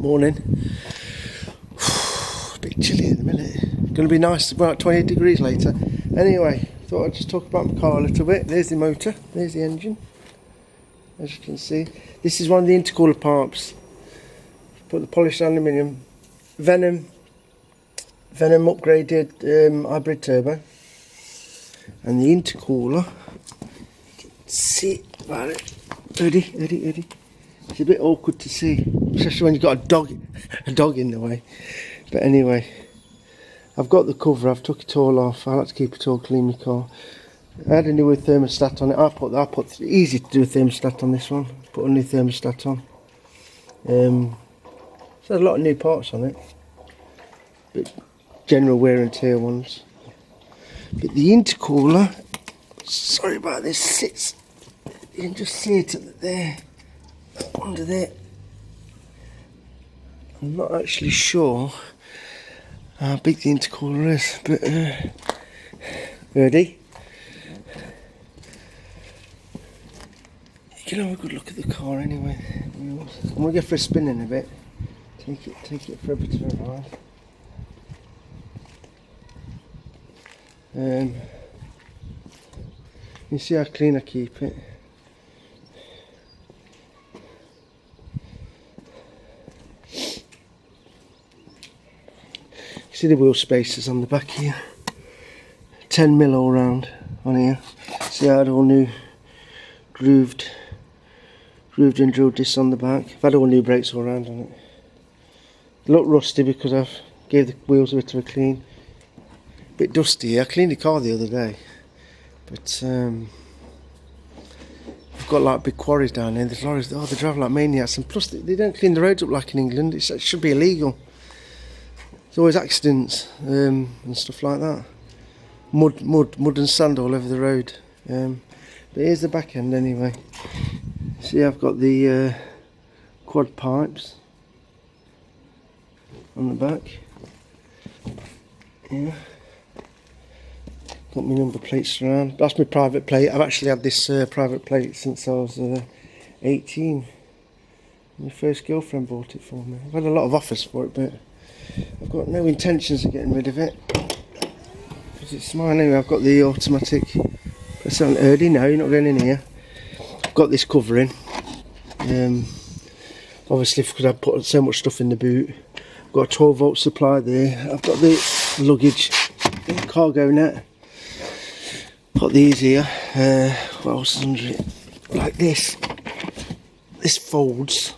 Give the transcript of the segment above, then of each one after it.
Morning. A bit chilly at the minute. Going to be nice, about 28 degrees later. Anyway, thought I'd just talk about my car a little bit. There's the motor, there's the engine. As you can see, this is one of the intercooler pipes. Put the polished aluminium, Venom upgraded hybrid turbo, and the intercooler. You can see about it. Ready. It's a bit awkward to see, especially when you've got a dog in the way. But anyway, I've got the cover. I've took it all off. I like to keep it all clean, my car. I had a newer thermostat on it. I put easy to do a thermostat on this one. Put a new thermostat on. So there's a lot of new parts on it, but general wear and tear ones. But the intercooler, sorry about this, sits. You can just see it there, under there. I'm not actually sure how big the intercooler is, but ready? You can have a good look at the car anyway. I'm gonna go for a spin in a bit. Take it for a bit of a ride. You see how clean I keep it. See the wheel spacers on the back here, 10mm all round on here. See I had all new grooved and drilled discs on the back. I've had all new brakes all round on it. They look rusty because I've gave the wheels a bit of a clean. Bit dusty. I cleaned the car the other day, but I've got like big quarries down there. There's lorries. Oh, they drive like maniacs, and plus they don't clean the roads up like in England. It should be illegal. There's always accidents and stuff like that. Mud and sand all over the road. But here's the back end anyway. See, I've got the quad pipes on the back. Yeah. Got my number plates around. That's my private plate. I've actually had this private plate since I was 18. My first girlfriend bought it for me. I've had a lot of offers for it, but I've got no intentions of getting rid of it, because it's mine anyway. I've got the automatic. Press on early. No, you're not going in here. I've got this covering. Obviously, because I've put so much stuff in the boot. I've got a 12-volt supply there. I've got the luggage, cargo net. Got these here. What else is under it? Like this. This folds.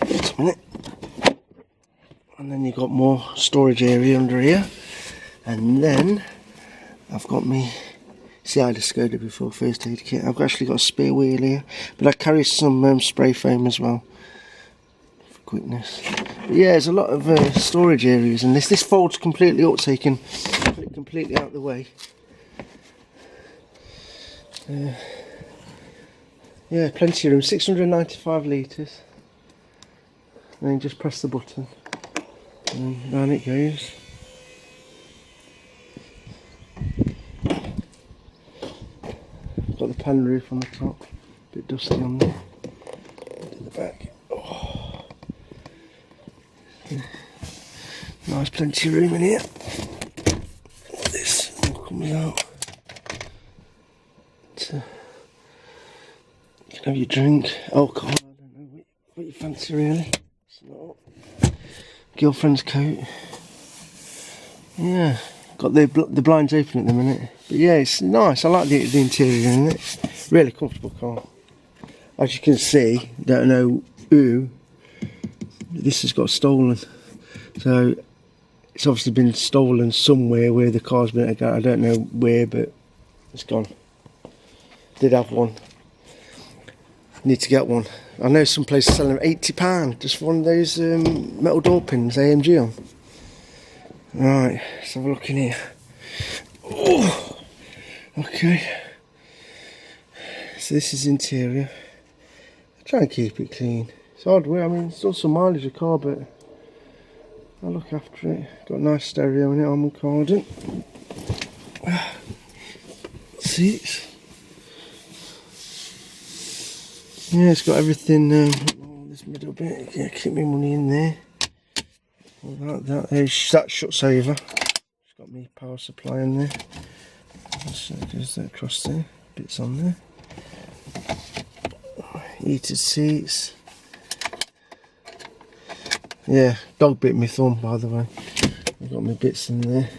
Just a minute. And then you've got more storage area under here. And then I've got me. See, I had a Skoda before, first aid kit. I've actually got a spare wheel here, but I carry some spray foam as well for quickness. But yeah, there's a lot of storage areas, and this folds completely up, so you can put it completely out of the way. Yeah, plenty of room. 695 litres. And then just press the button. And down it goes. Got the pan roof on the top, a bit dusty on there. To the back. Oh. Nice, plenty of room in here. This all comes out. So, you can have your drink, alcohol. I don't know what you fancy really. It's not. Girlfriend's coat. Yeah, got the blinds open at the minute. But yeah, it's nice. I like the interior in it. Really comfortable car. As you can see, don't know who, this has got stolen. So it's obviously been stolen somewhere where the car's been. I don't know where, but it's gone. Did have one. Need to get one. I know some places selling them £80 just for one of those metal door pins, AMG on. Right, let's have a look in here. Oh, okay. So this is interior. I try and keep it clean. It's hard work. I mean, it's not some mileage of car, but I look after it. Got a nice stereo in it, almond cardon. Seats. Yeah, it's got everything. this middle bit, yeah, keep my money in there. That shuts over. It's got me power supply in there. So goes that across there, bits on there. Heated seats. Yeah, dog bit my thumb, by the way. I've got my bits in there.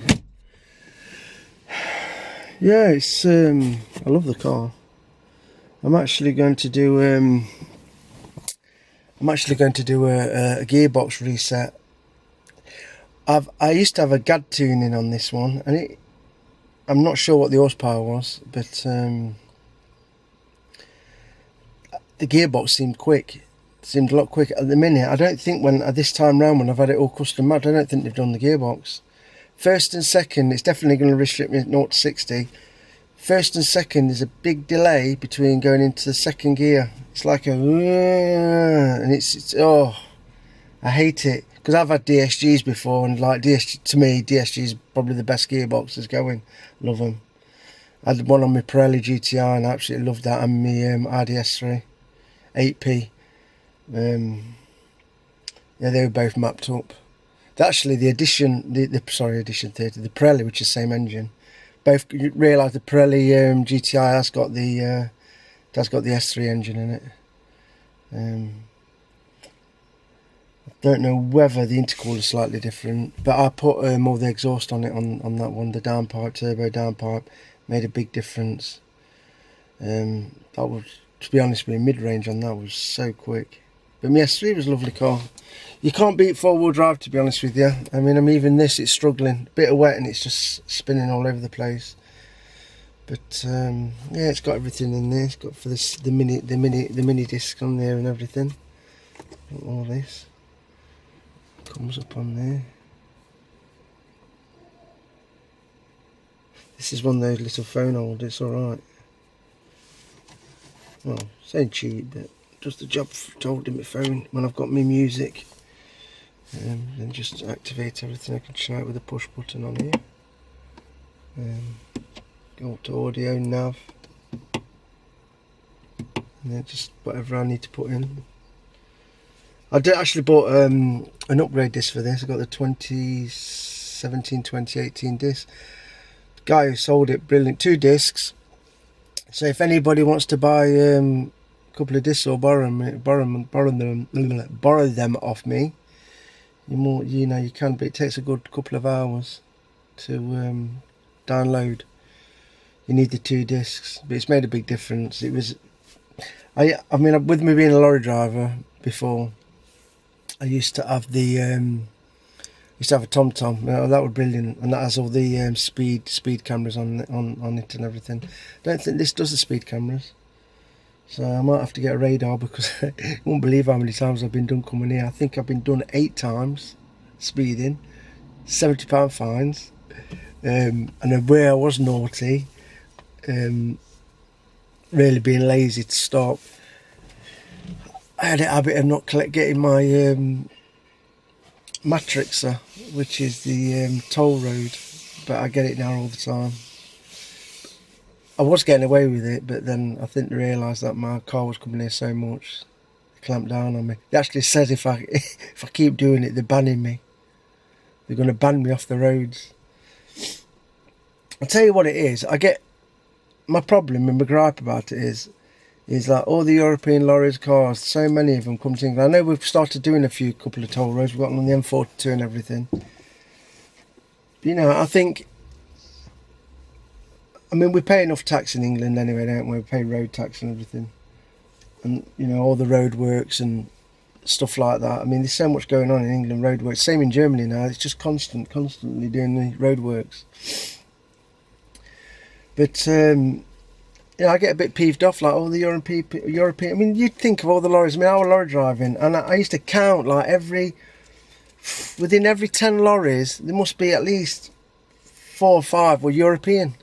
Yeah, it's I love the car. I'm actually going to do a gearbox reset. I used to have a GAD tuning on this one, and I'm not sure what the horsepower was, but the gearbox seemed quick. Seemed a lot quicker at the minute. I don't think this time round when I've had it all custom made, I don't think they've done the gearbox. First and second, it's definitely going to restrict me 0 to 60. First and second, there's a big delay between going into the second gear. It's like and it's oh, I hate it, because I've had DSGs before, and like to me, DSG is probably the best gearboxes going. Love them. I had one on my Pirelli GTI and I absolutely loved that, and my RDS3 8P. Yeah, they were both mapped up. Actually, the Edition 30, the Pirelli, which is the same engine. Both, you realise the Pirelli GTI has got the S3 engine in it. I don't know whether the intercooler is slightly different, but I put all the exhaust on it on that one. The downpipe, turbo downpipe, made a big difference. That was, to be honest with you, mid-range on that was so quick. But my S3 was a lovely car. You can't beat four-wheel drive, to be honest with you. I mean, even this, it's struggling. A bit of wet and it's just spinning all over the place. But yeah, it's got everything in there. It's got for this the mini disc on there and everything. All this comes up on there. This is one of those little phone holders. It's all right. Well, it's ain't cheap, but does the job for holding my phone when I've got my music. Then just activate everything. I can shout with a push button on here. Go up to audio, nav, and then just whatever I need to put in. I did actually bought an upgrade disc for this. I got the 2017-2018 disc. The guy who sold it, brilliant, 2 discs. So if anybody wants to buy a couple of discs or borrow them off me, you can, but it takes a good couple of hours to download. You need the 2 discs, but it's made a big difference. It was, I mean, with me being a lorry driver before, I used to have the a TomTom. That was brilliant, and that has all the speed cameras on it and everything. I don't think this does the speed cameras, so I might have to get a radar, because you won't believe how many times I've been done coming here. I think I've been done 8 times speeding, £70 fines, and then where I was naughty, really being lazy to stop, I had a habit of not getting my matrixer, which is the toll road, but I get it now all the time. I was getting away with it, but then I think they realised that my car was coming here so much, they clamped down on me. They actually said if I keep doing it, they're banning me. They're going to ban me off the roads. I'll tell you what it is. My problem and my gripe about it is like all the European lorries, cars, so many of them come to England. I know we've started doing a couple of toll roads. We've got them on the M42 and everything. But, I mean, we pay enough tax in England anyway, don't we? We pay road tax and everything. And, all the road works and stuff like that. I mean, there's so much going on in England, road works. Same in Germany now. It's just constantly doing the road works. But, I get a bit peeved off, like all the European. I mean, you'd think of all the lorries. I mean, I was lorry driving, and I used to count like within every 10 lorries, there must be at least 4 or 5 were European.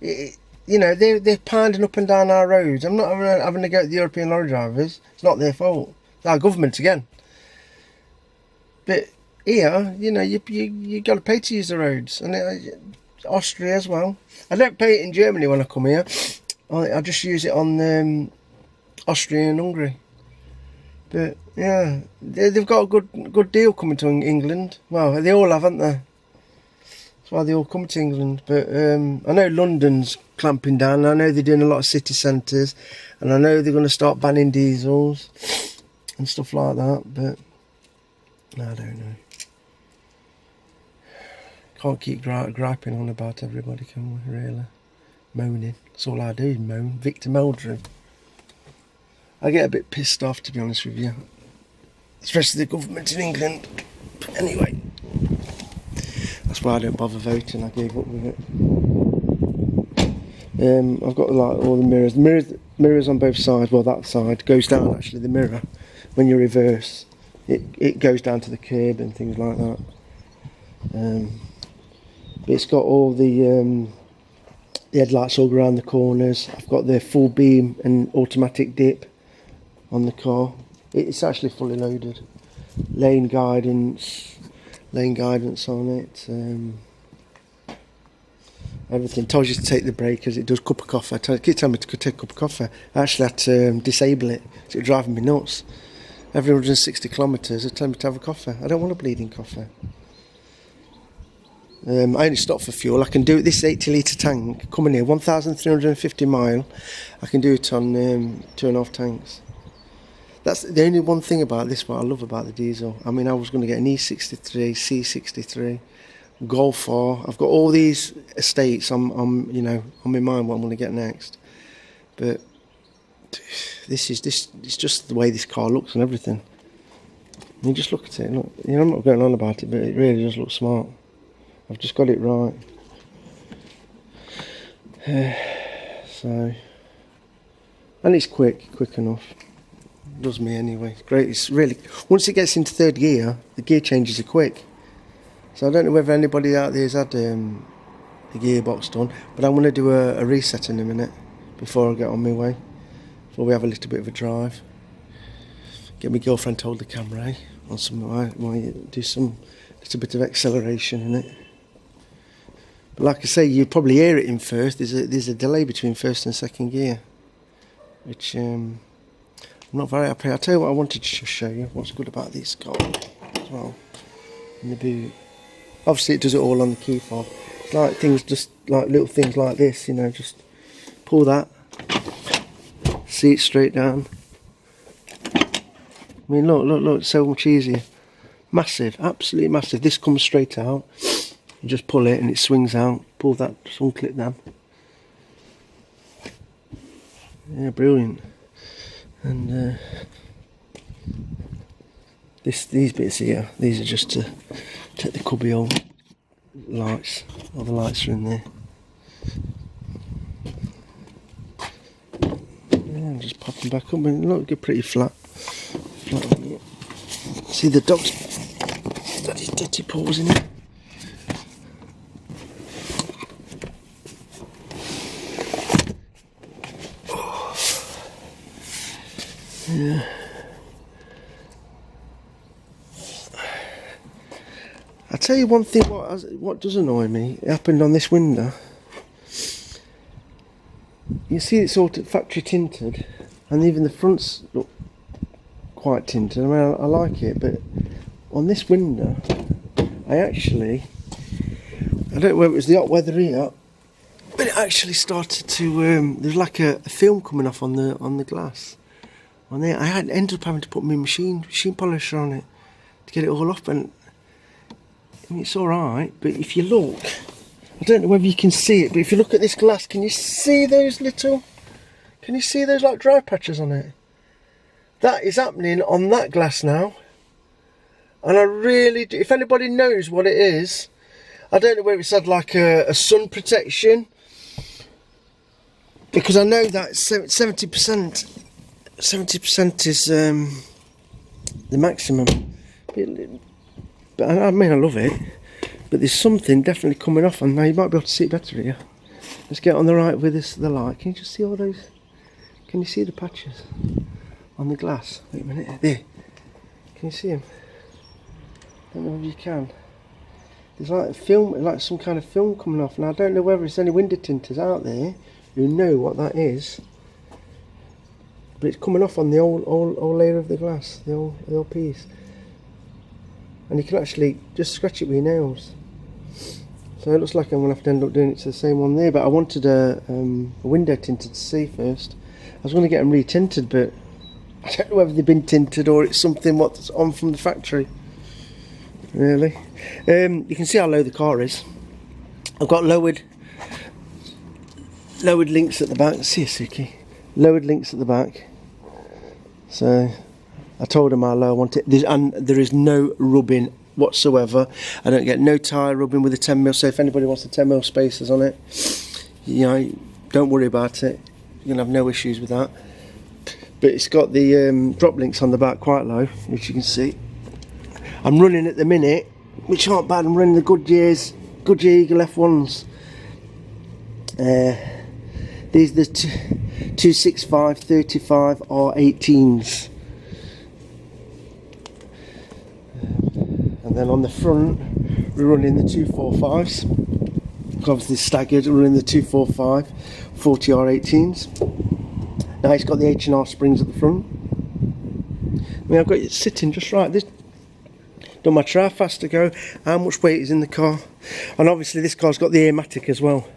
They're pounding up and down our roads. I'm not having to go at the European lorry drivers. It's not their fault. It's our government again. But here, you got to pay to use the roads, and Austria as well. I don't pay it in Germany when I come here. I just use it on Austria and Hungary. But yeah, they've got a good deal coming to England. Well, they all have, haven't they? That's why they all come to England. But I know London's clamping down. I know they're doing a lot of city centres, and I know they're going to start banning diesels and stuff like that. But I don't know. Can't keep griping on about everybody, can we? Really, moaning. That's all I do is moan. Victor Meldrew. I get a bit pissed off, to be honest with you, especially the government in England. But anyway, that's why I don't bother voting. I gave up with it. I've got like all the mirrors. Mirrors on both sides. Well, that side goes down. Actually, the mirror, when you reverse, it goes down to the curb and things like that. But it's got all the headlights all around the corners. I've got the full beam and automatic dip on the car. It's actually fully loaded. Lane guidance on it. Everything tells you to take the brake as it does cup of coffee. It keeps telling me to take a cup of coffee. I actually had to disable it. So it's driving me nuts. Every 160 kilometres, they tell me to have a coffee. I don't want a bleeding coffee. I only stop for fuel. I can do it. This 80 litre tank coming here, 1,350 mile. I can do it on 2.5 tanks. That's the only one thing about this. What I love about the diesel. I mean, I was going to get an E63, C63, Golf R. I've got all these estates. I'm on my mind what I'm going to get next. But this it's just the way this car looks and everything. You just look at it. Look, I'm not going on about it, but it really does look smart. I've just got it right. So, and it's quick enough. Does me anyway. It's great. It's really, once it gets into third gear, the gear changes are quick. So I don't know whether anybody out there has had the gearbox done, but I'm going to do a reset in a minute before I get on my way. Before we have a little bit of a drive. Get my girlfriend to hold the camera, on do some little bit of acceleration in it. But like I say, you probably hear it in first. There's a delay between first and second gear, which I'm not very happy. I'll tell you what I wanted to show you. What's good about this car as well in the boot. Obviously, it does it all on the key fob. It's like things, just like little things like this. Just pull that, seat straight down. I mean, look, it's so much easier. Massive, absolutely massive. This comes straight out. You just pull it and it swings out. Pull that, just unclip them. Yeah, brilliant. And these bits here, these are just to take the cubby lights. All the lights are in there. Yeah, just pop them back up. I mean, look, get pretty flat. See the dog's got his dirty paws in it. Yeah. I'll tell you one thing, what does annoy me, it happened on this window. You see it's all factory tinted, and even the fronts look quite tinted. I mean, I like it, but on this window, I don't know whether it was the hot weather here, but it actually started to, there's like a film coming off on the glass. On there, I ended up having to put my machine polisher on it to get it all off, and I mean, it's alright, but if you look, I don't know whether you can see it, but if you look at this glass, can you see those like dry patches on it? That is happening on that glass now, and I really do, if anybody knows what it is, I don't know whether it's had like a sun protection, because I know that 70% is the maximum. But I mean, I love it, but there's something definitely coming off, and now you might be able to see it better here. Let's get on the right with the light. Can you just see all those? Can you see the patches on the glass? Wait a minute, there. Can you see them? I don't know if you can. There's like film, like some kind of film coming off, and I don't know whether there's any window tinters out there who know what that is. but it's coming off on the old layer of the glass, the old piece, and you can actually just scratch it with your nails. So it looks like I'm going to have to end up doing it to the same one there, but I wanted a window tinted to see first. I was going to get them re-tinted, but I don't know whether they've been tinted or it's something what's on from the factory. Really. You can see how low the car is. I've got lowered links at the back. See you, Suki. Lowered links at the back. So I told him how low I want it. And there is no rubbing whatsoever. I don't get no tyre rubbing with a 10mm. So if anybody wants the 10mm spacers on it, you know, don't worry about it. You're gonna have no issues with that. But it's got the drop links on the back quite low, which you can see. I'm running at the minute, which aren't bad. I'm running the Goodyear Eagle F1s. These are the 265 35 R18s. And then on the front, we're running the 245s. Obviously staggered, we're running the 245 40 R18s. Now it's got the H&R springs at the front. I mean, I've got it sitting just right. This don't matter how fast I go, how much weight is in the car. And obviously this car's got the Airmatic as well.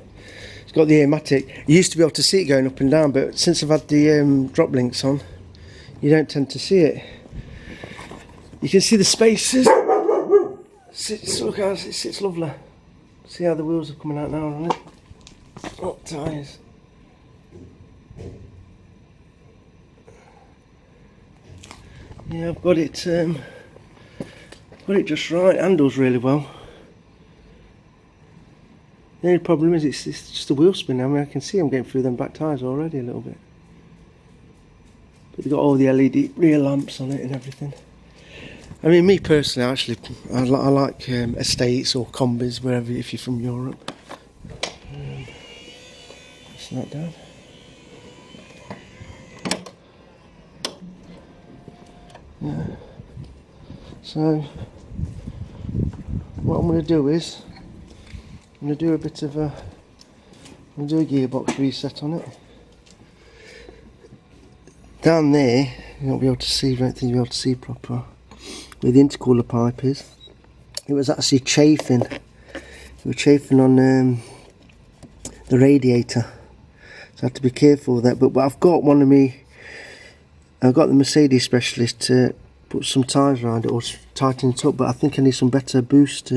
It's got the Airmatic. You used to be able to see it going up and down, but since I've had the drop links on, you don't tend to see it. You can see the spaces. Look how it sits lovely. See how the wheels are coming out now on it. Oh, tyres. Yeah, I've got it just right. Handles really well. The only problem is it's just a wheel spin. I mean, I can see I'm getting through them back tyres already a little bit. But they've got all the LED rear lamps on it and everything. I mean, me personally, actually, I like estates or combis, wherever, if you're from Europe. Press that down. Yeah. So, what I'm going to do is, I'm going to do a bit of a, I'm going to do a gearbox reset on it. Down there, you won't be able to see, I don't think you'll be able to see proper, where the intercooler pipe is. It was actually chafing. It was chafing on the radiator. So I had to be careful with that. But I've got one of me, I've got the Mercedes specialist to put some tyres around it or tighten it up, but I think I need some better boost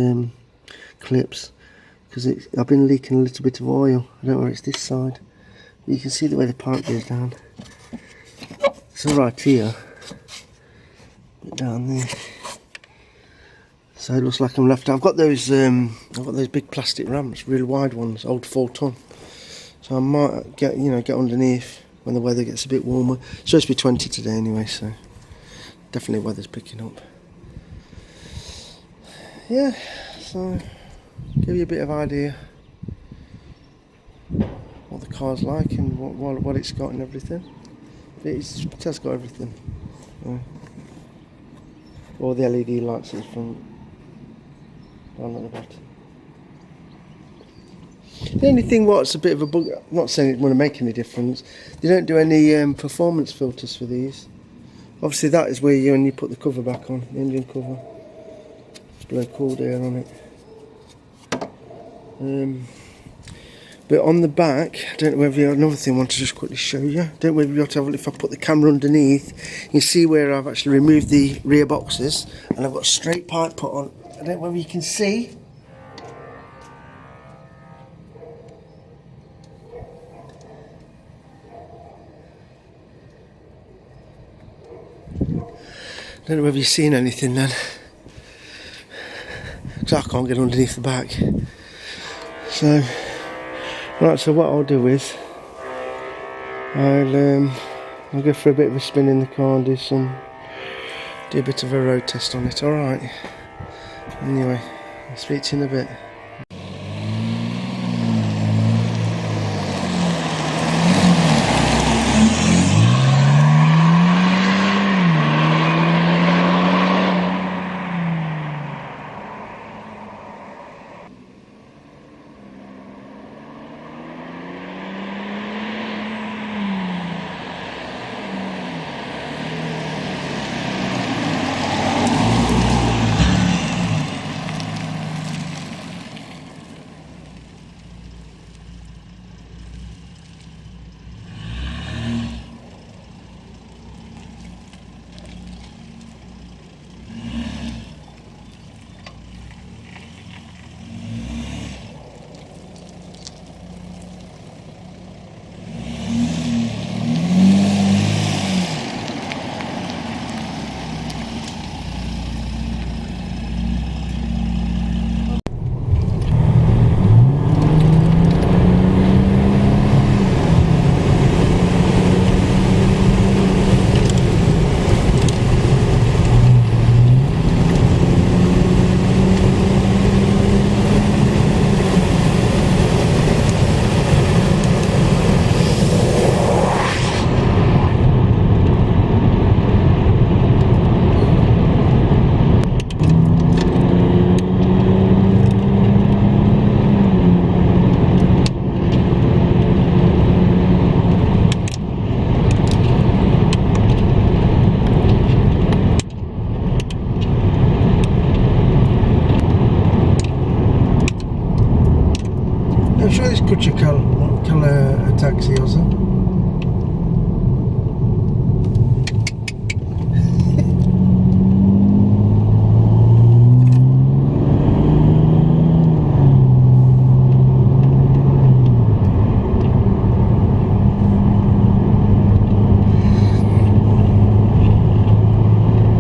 clips, because I've been leaking a little bit of oil. I don't know where it's this side. But you can see the way the pipe goes down. It's alright here, but down there. So it looks like I'm left out. I've got those big plastic ramps, really wide ones, old 4-ton. So I might get underneath when the weather gets a bit warmer. It's supposed to be 20 today anyway, so definitely weather's picking up. Yeah, so give you a bit of idea what the car's like and what it's got and everything. It has got everything. All the LED lights at the front, down at the bottom. The only thing what's a bit of a bug, I'm not saying it wouldn't make any difference, they don't do any performance filters for these. Obviously that is where you put the cover back on, the engine cover. Just blow cold air on it. But on the back, I don't know whether another thing I want to just quickly show you. I don't know whether you'll have to have, if I put the camera underneath, you can see where I've actually removed the rear boxes and I've got a straight pipe put on. I don't know whether you can see. I don't know whether you've seen anything then, because I can't get underneath the back. So, right, so what I'll do is, I'll go for a bit of a spin in the car and do a bit of a road test on it, alright? Anyway, I'll speak to you in a bit. Could you call a taxi or something?